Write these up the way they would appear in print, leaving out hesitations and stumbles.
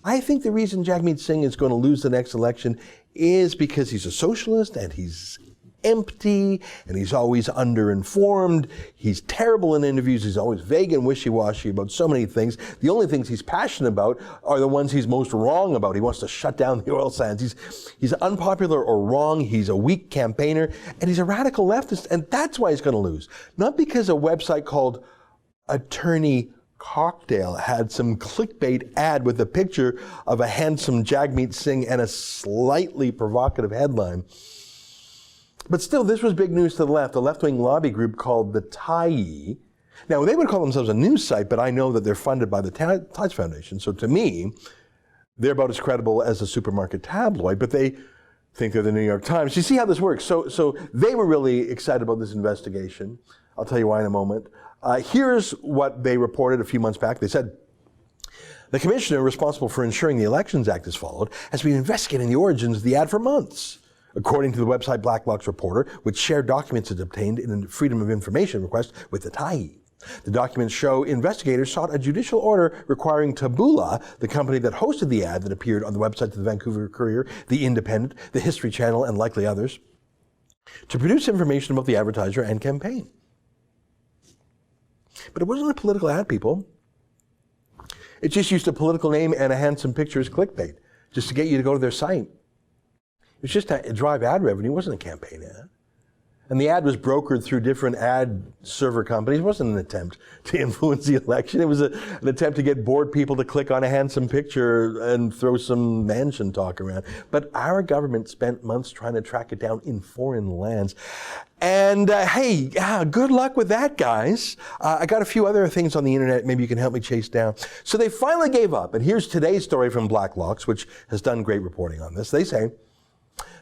I think the reason Jagmeet Singh is going to lose the next election is because he's a socialist and he's empty and he's always underinformed. He's terrible in interviews. He's always vague and wishy-washy about so many things. The only things he's passionate about are the ones he's most wrong about. He wants to shut down the oil sands. He's unpopular or wrong. He's a weak campaigner and he's a radical leftist, and that's why he's going to lose. Not because a website called Attorney Cocktail had some clickbait ad with a picture of a handsome Jagmeet Singh and a slightly provocative headline. But still, this was big news to the left. A left-wing lobby group called the Tyee. Now, they would call themselves a news site, but I know that they're funded by the Tyee Foundation. So to me, they're about as credible as a supermarket tabloid, but they think they're the New York Times. You see how this works. So they were really excited about this investigation. I'll tell you why in a moment. Here's what they reported a few months back. They said, the commissioner responsible for ensuring the Elections Act is followed has been investigating the origins of the ad for months. According to the website Blacklock's reporter, which shared documents it obtained in a Freedom of Information request with the Tyee. The documents show investigators sought a judicial order requiring Taboola, the company that hosted the ad that appeared on the websites of the Vancouver Courier, the Independent, the History Channel, and likely others, to produce information about the advertiser and campaign. But it wasn't a political ad, people. It just used a political name and a handsome picture as clickbait, just to get you to go to their site. It was just to drive ad revenue. It wasn't a campaign ad. And the ad was brokered through different ad server companies. It wasn't an attempt to influence the election. It was an attempt to get bored people to click on a handsome picture and throw some mansion talk around. But our government spent months trying to track it down in foreign lands. And hey, good luck with that, guys. I got a few other things on the internet maybe you can help me chase down. So they finally gave up. And here's today's story from Blacklock's, which has done great reporting on this. They say,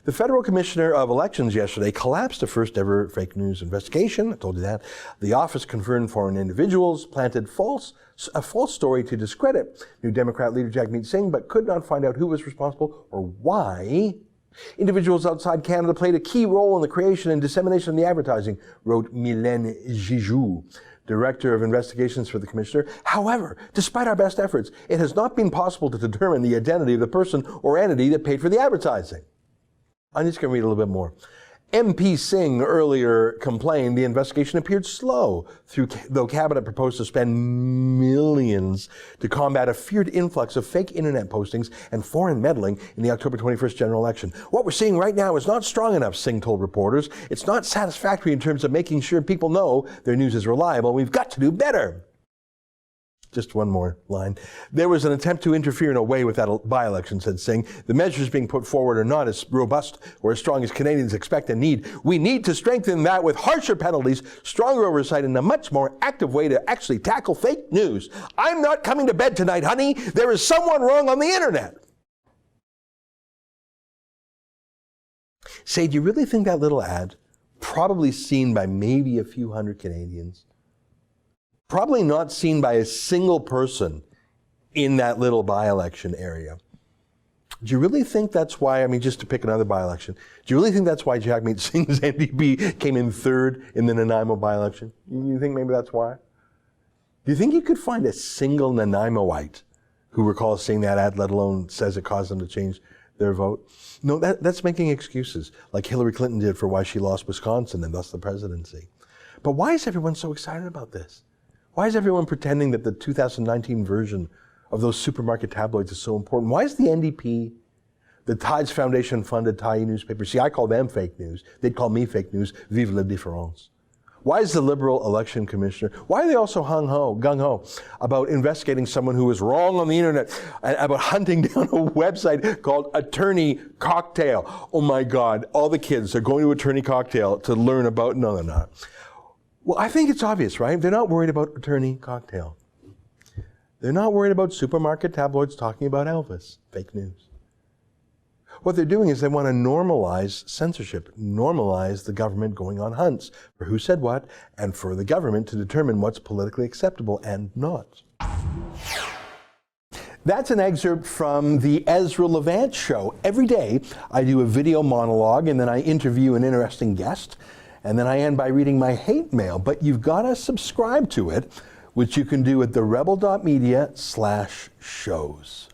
the Federal Commissioner of Elections yesterday collapsed a first ever fake news investigation. I told you that. The office confirmed foreign individuals planted a false story to discredit New Democrat leader Jagmeet Singh, but could not find out who was responsible or why. Individuals outside Canada played a key role in the creation and dissemination of the advertising, wrote Mylène Jijou, Director of Investigations for the Commissioner. However, despite our best efforts, it has not been possible to determine the identity of the person or entity that paid for the advertising. I'm just going to read a little bit more. MP Singh earlier complained the investigation appeared slow, though Cabinet proposed to spend millions to combat a feared influx of fake internet postings and foreign meddling in the October 21st general election. What we're seeing right now is not strong enough, Singh told reporters. It's not satisfactory in terms of making sure people know their news is reliable. We've got to do better. Just one more line. There was an attempt to interfere in a way with that by-election, said Singh. The measures being put forward are not as robust or as strong as Canadians expect and need. We need to strengthen that with harsher penalties, stronger oversight, and a much more active way to actually tackle fake news. I'm not coming to bed tonight, honey. There is someone wrong on the internet. Say, do you really think that little ad, probably seen by maybe a few hundred Canadians, probably not seen by a single person in that little by-election area. Do you really think that's why, just to pick another by-election, do you really think that's why Jagmeet Singh's NDP came in third in the Nanaimo by-election? You think maybe that's why? Do you think you could find a single Nanaimoite who recalls seeing that ad, let alone says it caused them to change their vote? No, that's making excuses, like Hillary Clinton did for why she lost Wisconsin and thus the presidency. But why is everyone so excited about this? Why is everyone pretending that the 2019 version of those supermarket tabloids is so important? Why is the NDP, the Tides Foundation-funded Tyee newspaper, see, I call them fake news. They'd call me fake news. Vive la différence. Why is the Liberal election commissioner, why are they all so gung-ho about investigating someone who was wrong on the internet, and about hunting down a website called Attorney Cocktail? Oh my God, all the kids are going to Attorney Cocktail to learn about, no, they're not. Well, I think it's obvious, right? They're not worried about Attorney Cocktail. They're not worried about supermarket tabloids talking about Elvis. Fake news. What they're doing is they want to normalize censorship, normalize the government going on hunts for who said what, and for the government to determine what's politically acceptable and not. That's an excerpt from the Ezra Levant show. Every day, I do a video monologue, and then I interview an interesting guest. And then I end by reading my hate mail, but you've got to subscribe to it, which you can do at therebel.media/shows.